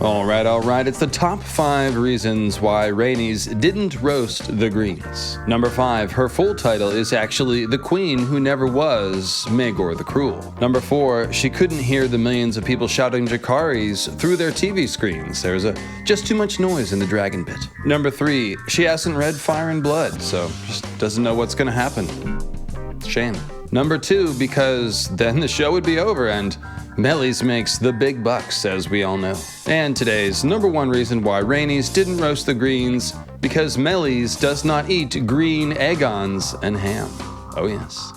Alright, it's the top 5 reasons why Rhaenys didn't roast the Greens. Number 5, her full title is actually the Queen Who Never Was Maegor the Cruel. Number 4, she couldn't hear the millions of people shouting Dracarys through their TV screens. There's just too much noise in the dragon pit. Number 3, she hasn't read Fire and Blood, so just doesn't know what's gonna happen. Shame. Number 2, because then the show would be over and Meleys makes the big bucks, as we all know. And today's number 1 reason why Rhaenys didn't roast the Greens, because Meleys does not eat green aegons and ham. Oh yes.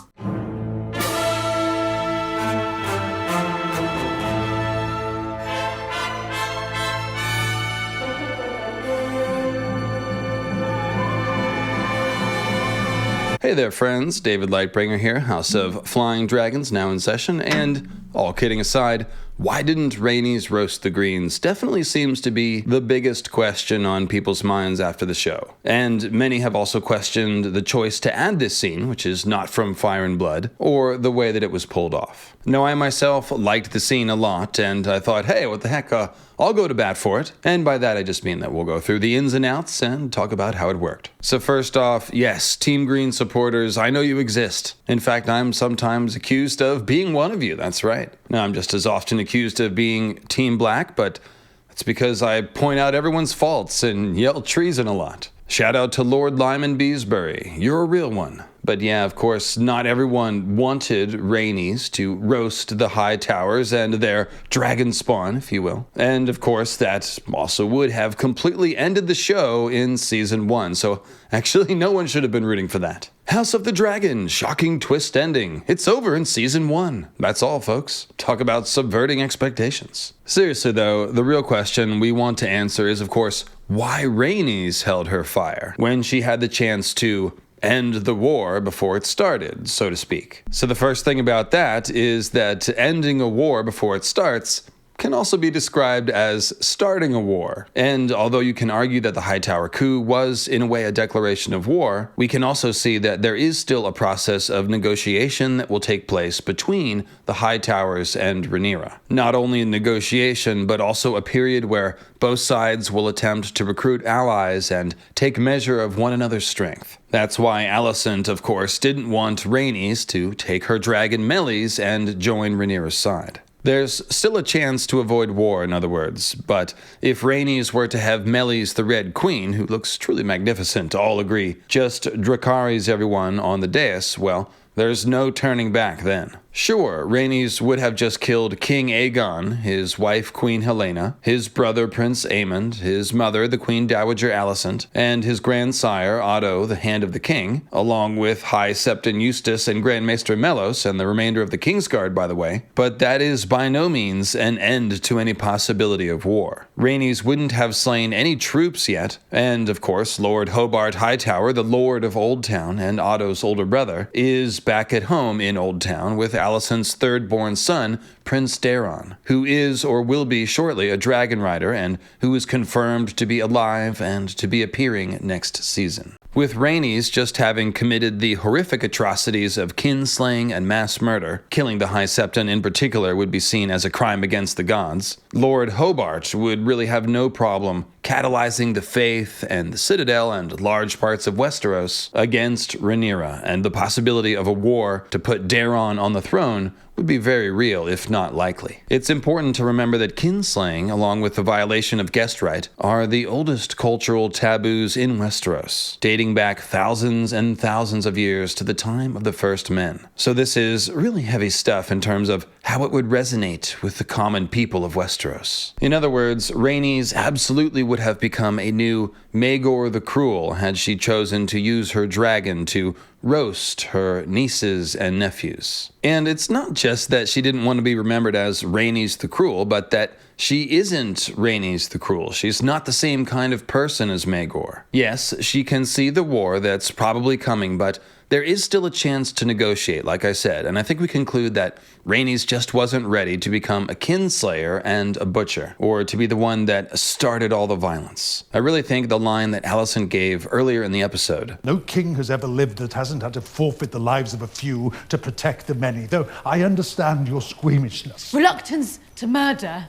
Hey there friends, David Lightbringer here, House of Flying Dragons now in session, and all kidding aside, why didn't Rhaenys roast the Greens definitely seems to be the biggest question on people's minds after the show. And many have also questioned the choice to add this scene, which is not from Fire and Blood, or the way that it was pulled off. Now I myself liked the scene a lot, and I thought, hey, what the heck, I'll go to bat for it. And by that I just mean that we'll go through the ins and outs and talk about how it worked. So first off, yes, Team Green supporters, I know you exist. In fact, I'm sometimes accused of being one of you, that's right. Now I'm just as often accused of being Team Black, but it's because I point out everyone's faults and yell treason a lot. Shout out to Lord Lyman Beesbury, you're a real one. But yeah, of course, not everyone wanted Rhaenys to roast the High Towers and their dragon spawn, if you will. And of course, that also would have completely ended the show in Season 1, so actually no one should have been rooting for that. House of the Dragon, shocking twist ending. It's over in Season 1. That's all, folks. Talk about subverting expectations. Seriously though, the real question we want to answer is, of course, why Rhaenys held her fire when she had the chance to end the war before it started, so to speak. So the first thing about that is that ending a war before it starts can also be described as starting a war. And although you can argue that the Hightower coup was in a way a declaration of war, we can also see that there is still a process of negotiation that will take place between the Hightowers and Rhaenyra. Not only a negotiation, but also a period where both sides will attempt to recruit allies and take measure of one another's strength. That's why Alicent, of course, didn't want Rhaenys to take her dragon Meleys and join Rhaenyra's side. There's still a chance to avoid war, in other words, but if Rhaenys were to have Meleys the Red Queen, who looks truly magnificent, all agree, just Dracarys everyone on the dais, well, there's no turning back then. Sure, Rhaenys would have just killed King Aegon, his wife Queen Helaena, his brother Prince Aemond, his mother the Queen Dowager Alicent, and his grandsire Otto, the Hand of the King, along with High Septon Eustace and Grand Maester Melos and the remainder of the Kingsguard, by the way. But that is by no means an end to any possibility of war. Rhaenys wouldn't have slain any troops yet, and of course Lord Hobart Hightower, the Lord of Oldtown and Otto's older brother, is back at home in Oldtown with Alicent's third-born son, Prince Daeron, who is or will be shortly a dragon rider and who is confirmed to be alive and to be appearing next season. With Rhaenys just having committed the horrific atrocities of kinslaying and mass murder, killing the High Septon in particular would be seen as a crime against the gods, Lord Hobart would really have no problem catalyzing the Faith and the Citadel and large parts of Westeros against Rhaenyra, and the possibility of a war to put Daeron on the throne would be very real, if not likely. It's important to remember that kinslaying, along with the violation of guest right, are the oldest cultural taboos in Westeros, dating back thousands and thousands of years to the time of the first men. So this is really heavy stuff in terms of how it would resonate with the common people of Westeros. In other words, Rhaenys absolutely would have become a new Maegor the Cruel had she chosen to use her dragon to roast her nieces and nephews. And it's not just that she didn't want to be remembered as Rhaenys the Cruel, but that she isn't Rhaenys the Cruel. She's not the same kind of person as Maegor. Yes, she can see the war that's probably coming, but there is still a chance to negotiate, like I said, and I think we conclude that Rhaenys just wasn't ready to become a kinslayer and a butcher, or to be the one that started all the violence. I really think the line that Alicent gave earlier in the episode, "No king has ever lived that hasn't had to forfeit the lives of a few to protect the many," though I understand your squeamishness. Reluctance to murder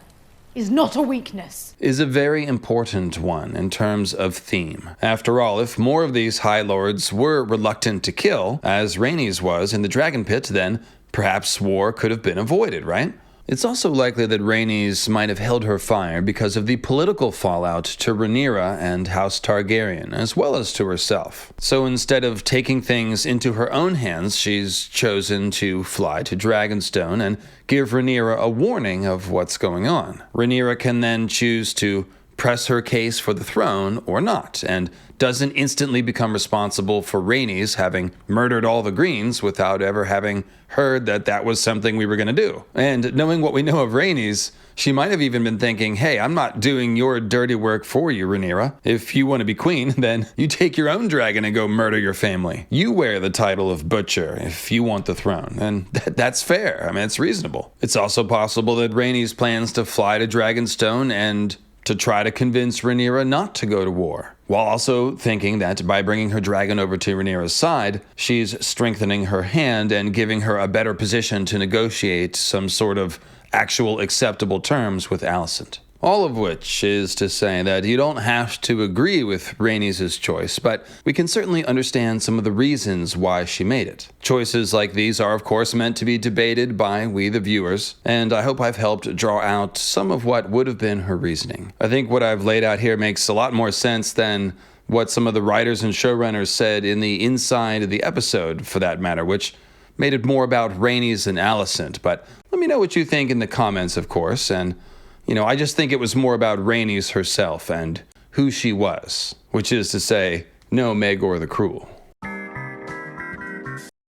is not a weakness. Is a very important one in terms of theme. After all, if more of these High Lords were reluctant to kill, as Rhaenys was in the Dragon Pit, then perhaps war could have been avoided, right? It's also likely that Rhaenys might have held her fire because of the political fallout to Rhaenyra and House Targaryen, as well as to herself. So instead of taking things into her own hands, she's chosen to fly to Dragonstone and give Rhaenyra a warning of what's going on. Rhaenyra can then choose to press her case for the throne or not, and doesn't instantly become responsible for Rhaenys having murdered all the Greens without ever having heard that that was something we were going to do. And knowing what we know of Rhaenys, she might have even been thinking, hey, I'm not doing your dirty work for you, Rhaenyra. If you want to be queen, then you take your own dragon and go murder your family. You wear the title of butcher if you want the throne, and that's fair. I mean, it's reasonable. It's also possible that Rhaenys plans to fly to Dragonstone and to try to convince Rhaenyra not to go to war, while also thinking that by bringing her dragon over to Rhaenyra's side, she's strengthening her hand and giving her a better position to negotiate some sort of actual acceptable terms with Alicent. All of which is to say that you don't have to agree with Rhaenys' choice, but we can certainly understand some of the reasons why she made it. Choices like these are, of course, meant to be debated by we the viewers, and I hope I've helped draw out some of what would have been her reasoning. I think what I've laid out here makes a lot more sense than what some of the writers and showrunners said in the inside of the episode, for that matter, which made it more about Rhaenys and Alicent. But let me know what you think in the comments, of course, and I just think it was more about Rhaenys herself and who she was, which is to say, no Maegor the Cruel.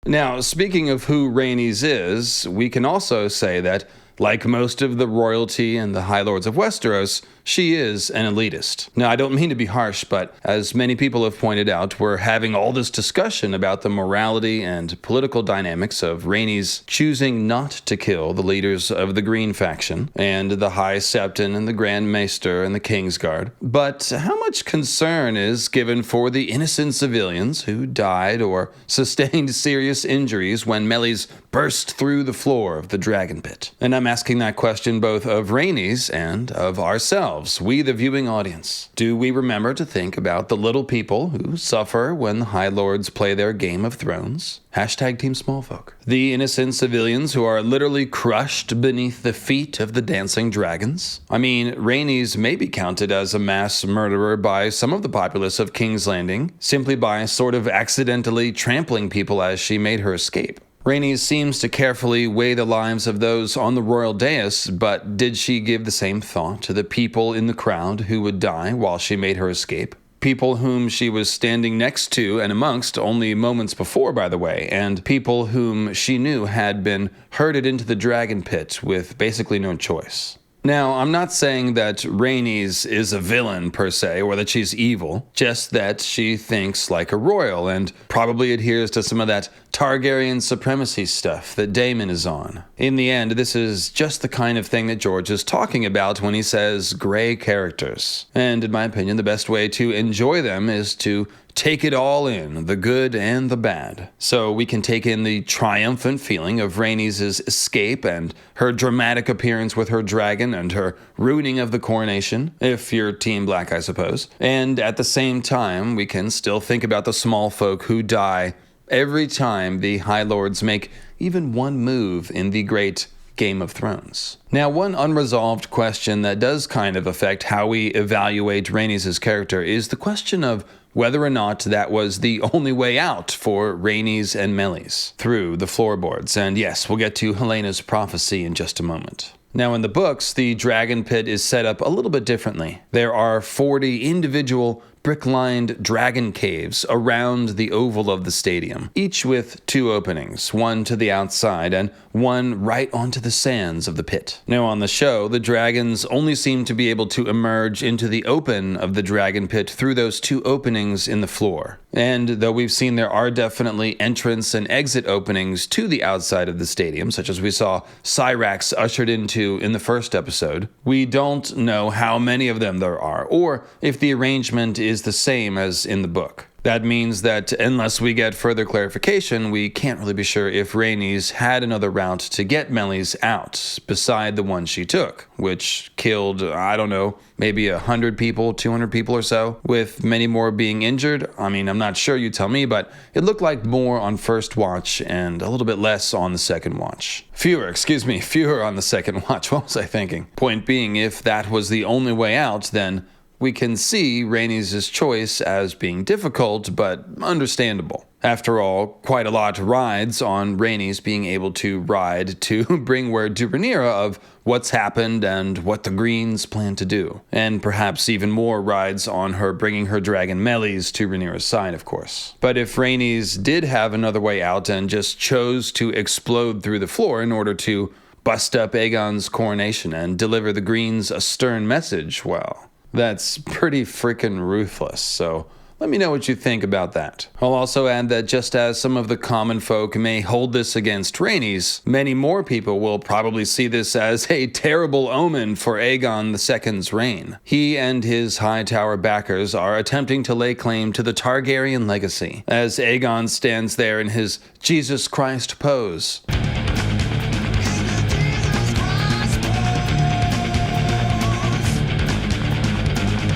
Now, speaking of who Rhaenys is, we can also say that, like most of the royalty and the High Lords of Westeros, she is an elitist. Now, I don't mean to be harsh, but as many people have pointed out, we're having all this discussion about the morality and political dynamics of Rhaenys choosing not to kill the leaders of the Green faction, and the High Septon and the Grand Maester and the Kingsguard. But how much concern is given for the innocent civilians who died or sustained serious injuries when Meleys burst through the floor of the Dragon Pit? And I'm asking that question both of Rhaenys and of ourselves, we the viewing audience. Do we remember to think about the little people who suffer when the High Lords play their Game of Thrones? Hashtag Team Smallfolk. The innocent civilians who are literally crushed beneath the feet of the dancing dragons? I mean, Rhaenys may be counted as a mass murderer by some of the populace of King's Landing, simply by sort of accidentally trampling people as she made her escape. Rhaenys seems to carefully weigh the lives of those on the royal dais, but did she give the same thought to the people in the crowd who would die while she made her escape? People whom she was standing next to and amongst only moments before, by the way, and people whom she knew had been herded into the Dragon Pit with basically no choice. Now, I'm not saying that Rhaenys is a villain per se, or that she's evil, just that she thinks like a royal and probably adheres to some of that Targaryen supremacy stuff that Daemon is on. In the end, this is just the kind of thing that George is talking about when he says gray characters. And in my opinion, the best way to enjoy them is to take it all in, the good and the bad. So we can take in the triumphant feeling of Rhaenys' escape and her dramatic appearance with her dragon and her ruining of the coronation, if you're Team Black, I suppose. And at the same time, we can still think about the small folk who die every time the High Lords make even one move in the great Game of Thrones. Now, one unresolved question that does kind of affect how we evaluate Rhaenys' character is the question of whether or not that was the only way out for Rhaenys and Meleys through the floorboards. And yes, we'll get to Helena's prophecy in just a moment. Now, in the books, the Dragon Pit is set up a little bit differently. There are 40 individual brick-lined dragon caves around the oval of the stadium, each with 2 openings, one to the outside and one right onto the sands of the pit. Now, on the show, the dragons only seem to be able to emerge into the open of the Dragon Pit through those 2 openings in the floor. And though we've seen there are definitely entrance and exit openings to the outside of the stadium, such as we saw Syrax ushered into in the first episode, we don't know how many of them there are, or if the arrangement is the same as in the book. That means that unless we get further clarification, we can't really be sure if Rhaenys had another route to get Meleys out beside the one she took, which killed, I don't know, maybe 100 people, 200 people or so, with many more being injured. I mean, I'm not sure, you tell me, but it looked like more on first watch and a little bit less on the second watch. Fewer on the second watch. What was I thinking? Point being, if that was the only way out, then we can see Rhaenys' choice as being difficult, but understandable. After all, quite a lot rides on Rhaenys being able to ride to bring word to Rhaenyra of what's happened and what the Greens plan to do. And perhaps even more rides on her bringing her dragon Meleys to Rhaenyra's side, of course. But if Rhaenys did have another way out and just chose to explode through the floor in order to bust up Aegon's coronation and deliver the Greens a stern message, well, that's pretty freaking ruthless, so let me know what you think about that. I'll also add that just as some of the common folk may hold this against Rhaenys, many more people will probably see this as a terrible omen for Aegon II's reign. He and his Hightower backers are attempting to lay claim to the Targaryen legacy, as Aegon stands there in his Jesus Christ pose.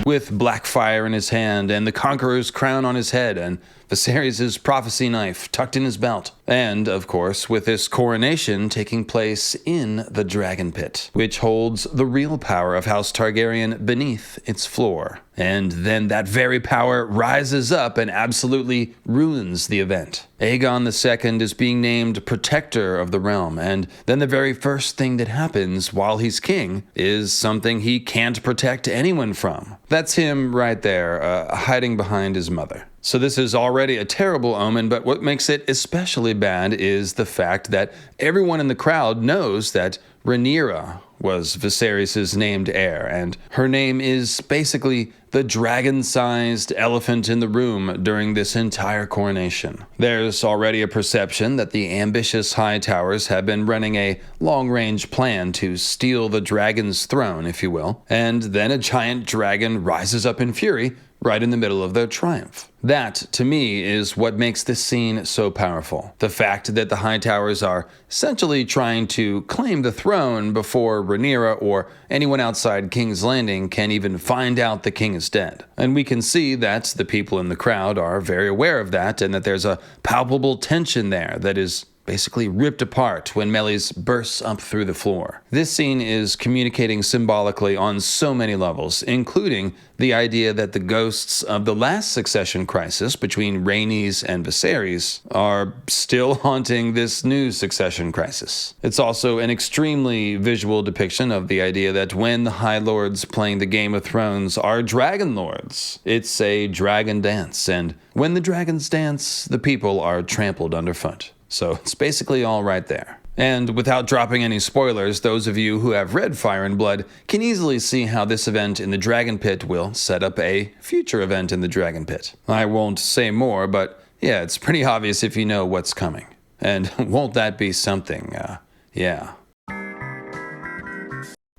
With Blackfire in his hand and the Conqueror's crown on his head and Viserys' prophecy knife tucked in his belt. And, of course, with this coronation taking place in the Dragon Pit, which holds the real power of House Targaryen beneath its floor. And then that very power rises up and absolutely ruins the event. Aegon II is being named Protector of the Realm, and then the very first thing that happens while he's king is something he can't protect anyone from. That's him right there, hiding behind his mother. So this is already a terrible omen, but what makes it especially bad is the fact that everyone in the crowd knows that Rhaenyra was Viserys' named heir, and her name is basically the dragon-sized elephant in the room during this entire coronation. There's already a perception that the ambitious Hightowers have been running a long-range plan to steal the dragon's throne, if you will, and then a giant dragon rises up in fury right in the middle of their triumph. That, to me, is what makes this scene so powerful. The fact that the Hightowers are essentially trying to claim the throne before Rhaenyra or anyone outside King's Landing can even find out the king is dead. And we can see that the people in the crowd are very aware of that and that there's a palpable tension there that is basically ripped apart when Meleys bursts up through the floor. This scene is communicating symbolically on so many levels, including the idea that the ghosts of the last succession crisis between Rhaenys and Viserys are still haunting this new succession crisis. It's also an extremely visual depiction of the idea that when the High Lords playing the Game of Thrones are Dragon Lords, it's a dragon dance, and when the dragons dance, the people are trampled underfoot. So it's basically all right there. And without dropping any spoilers, those of you who have read Fire and Blood can easily see how this event in the Dragon Pit will set up a future event in the Dragon Pit. I won't say more, but yeah, it's pretty obvious if you know what's coming. And won't that be something? Yeah.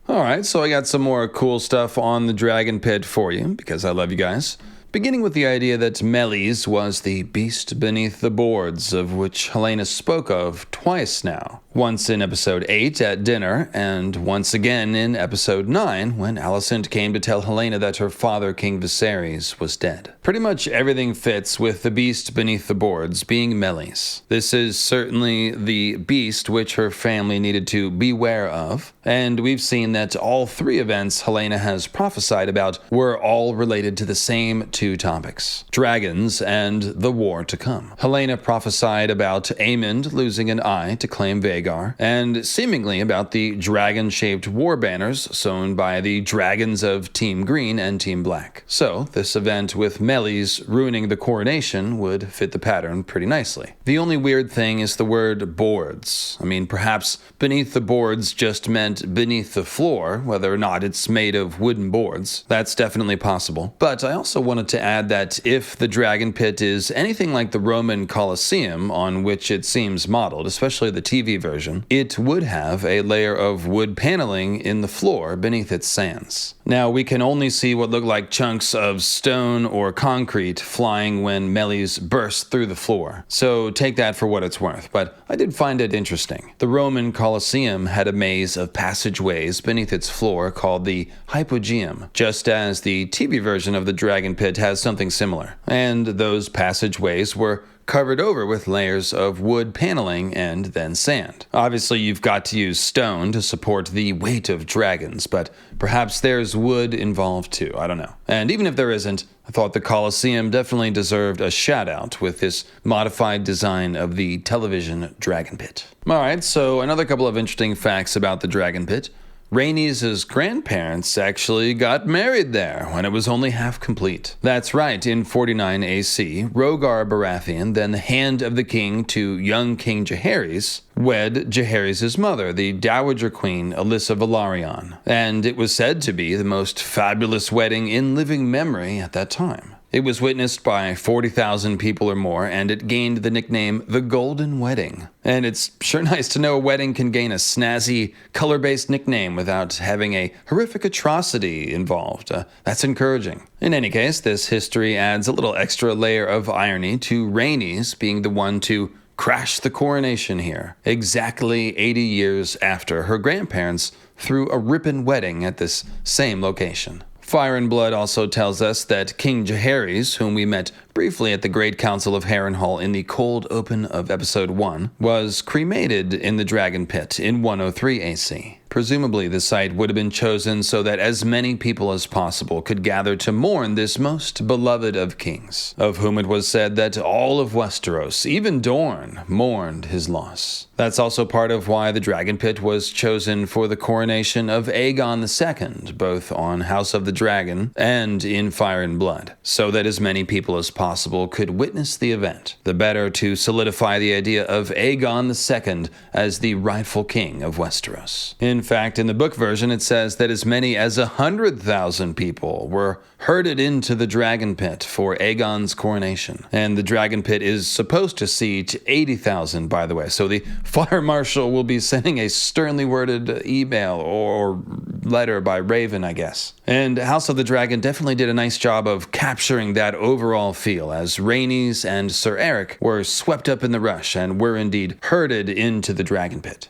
Alright, so I got some more cool stuff on the Dragon Pit for you, because I love you guys. Beginning with the idea that Meleys was the beast beneath the boards, of which Helaena spoke of twice now. Once in episode 8 at dinner, and once again in episode 9 when Alicent came to tell Helaena that her father, King Viserys, was dead. Pretty much everything fits with the beast beneath the boards being Meleys. This is certainly the beast which her family needed to beware of, and we've seen that all three events Helaena has prophesied about were all related to the same two topics: dragons and the war to come. Helaena prophesied about Aemond losing an eye to claim Vhagar, and seemingly about the dragon-shaped war banners sewn by the dragons of Team Green and Team Black. So this event with Meleys ruining the coronation would fit the pattern pretty nicely. The only weird thing is the word boards. I mean, perhaps beneath the boards just meant beneath the floor, whether or not it's made of wooden boards. That's definitely possible. But I also wanted to add that if the Dragon Pit is anything like the Roman Colosseum on which it seems modeled, especially the TV version, it would have a layer of wood paneling in the floor beneath its sands. Now, we can only see what look like chunks of stone or concrete flying when Meleys burst through the floor, so take that for what it's worth, but I did find it interesting. The Roman Colosseum had a maze of passageways beneath its floor called the hypogeum, just as the TV version of the Dragon Pit has something similar, and those passageways were covered over with layers of wood paneling and then sand. Obviously, you've got to use stone to support the weight of dragons, but perhaps there's wood involved too, I don't know. And even if there isn't, I thought the Colosseum definitely deserved a shout out with this modified design of the television Dragon Pit. Alright, so another couple of interesting facts about the Dragon Pit. Rhaenys' grandparents actually got married there when it was only half complete. That's right, in 49 AC, Rhaegar Baratheon, then the Hand of the King to young King Dracarys, wed Jaehaerys' mother, the Dowager Queen Alyssa Velaryon, and it was said to be the most fabulous wedding in living memory at that time. It was witnessed by 40,000 people or more, and it gained the nickname the Golden Wedding. And it's sure nice to know a wedding can gain a snazzy, color-based nickname without having a horrific atrocity involved. That's encouraging. In any case, this history adds a little extra layer of irony to Rhaenys being the one to crash the coronation here, exactly 80 years after her grandparents threw a rippin' wedding at this same location. Fire and Blood also tells us that King Jaehaerys, whom we met briefly at the Great Council of Harrenhal in the cold open of Episode 1, was cremated in the Dragon Pit in 103 AC. Presumably, the site would have been chosen so that as many people as possible could gather to mourn this most beloved of kings, of whom it was said that all of Westeros, even Dorne, mourned his loss. That's also part of why the Dragon Pit was chosen for the coronation of Aegon II, both on House of the Dragon and in Fire and Blood, so that as many people as possible could witness the event, the better to solidify the idea of Aegon II as the rightful king of Westeros. In fact, in the book version, it says that as many as 100,000 people were herded into the Dragon Pit for Aegon's coronation. And the Dragon Pit is supposed to seat 80,000, by the way, so the Fire Marshal will be sending a sternly worded email or letter by Raven, I guess. And House of the Dragon definitely did a nice job of capturing that overall feel, as Rhaenys and Sir Eric were swept up in the rush and were indeed herded into the Dragon Pit.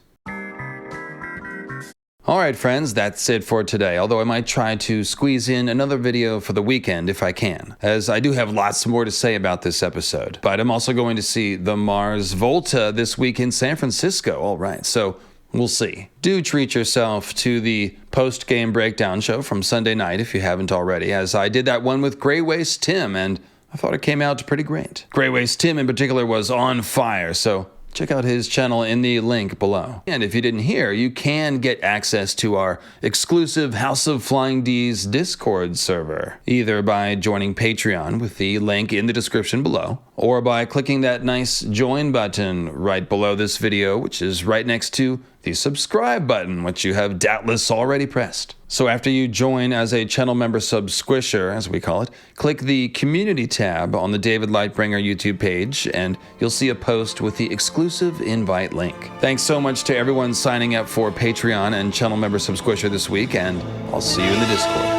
Alright friends, that's it for today, although I might try to squeeze in another video for the weekend if I can, as I do have lots more to say about this episode. But I'm also going to see the Mars Volta this week in San Francisco, alright, so we'll see. Do treat yourself to the post-game breakdown show from Sunday night if you haven't already, as I did that one with Grey Waste Tim, and I thought it came out pretty great. Grey Waste Tim in particular was on fire, so check out his channel in the link below. And if you didn't hear, you can get access to our exclusive House of Flying D's Discord server, either by joining Patreon with the link in the description below, or by clicking that nice join button right below this video, which is right next to the subscribe button, which you have doubtless already pressed. So after you join as a channel member sub-squisher, as we call it, click the community tab on the David Lightbringer YouTube page, and you'll see a post with the exclusive invite link. Thanks so much to everyone signing up for Patreon and channel member sub-squisher this week, and I'll see you in the Discord.